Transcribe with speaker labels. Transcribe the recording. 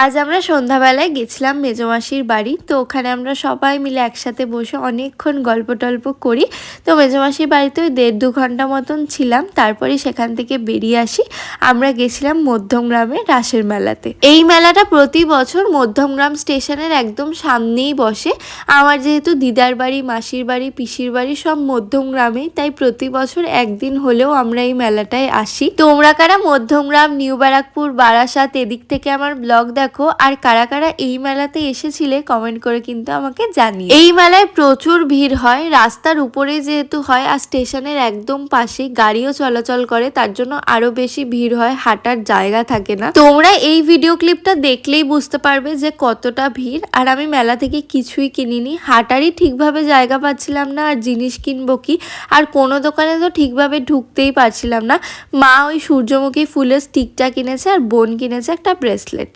Speaker 1: আজ আমরা সন্ধ্যাবেলায় গেছিলাম মেজোমাসির বাড়ি। তো ওখানে আমরা সবাই মিলে একসাথে বসে অনেকক্ষণ গল্প টল্প করি। তো মেজোমাসির বাড়িতে ওই 1.5-2 ঘন্টা মতন ছিলাম, তারপরে সেখান থেকে বেরিয়ে আসি। আমরা গেছিলাম মধ্যমগ্রামে রাসের মেলাতে। এই মেলাটা প্রতি বছর মধ্যমগ্রাম স্টেশনের একদম সামনেই বসে। আমার যেহেতু দিদার বাড়ি, মাসির বাড়ি, পিসির বাড়ি সব মধ্যমগ্রামেই, তাই প্রতি বছর একদিন হলেও আমরা এই মেলাটায় আসি। তোমরা কারা মধ্যমগ্রাম, নিউ ব্যারাকপুর, বারাসাত এদিক থেকে আমার ব্লগ দেখো আর কারা কারা এই মেলাতে এসেছিলে কমেন্ট করে কিন্তু আমাকে জানিও। এই মেলায় প্রচুর ভিড় হয়, রাস্তার উপরে যেহেতু হয় আর স্টেশনের একদম পাশে গাড়িও চলাচল করে, তার জন্য আরো বেশি ভিড় হয়, হাঁটার জায়গা থাকে না। তোমরা এই ভিডিও ক্লিপটা দেখলেই বুঝতে পারবে যে কতটা ভিড়। আর আমি মেলা থেকে কিছুই কিনিনি, হাঁটারই ঠিকভাবে জায়গা পাচ্ছিলাম না, আর জিনিস কিনবো কি, আর কোনো দোকানে তো ঠিকভাবে ঢুকতেই পারছিলাম না। মা ওই সূর্যমুখী ফুলের স্টিকটা কিনেছে আর বোন কিনেছে একটা ব্রেসলেট।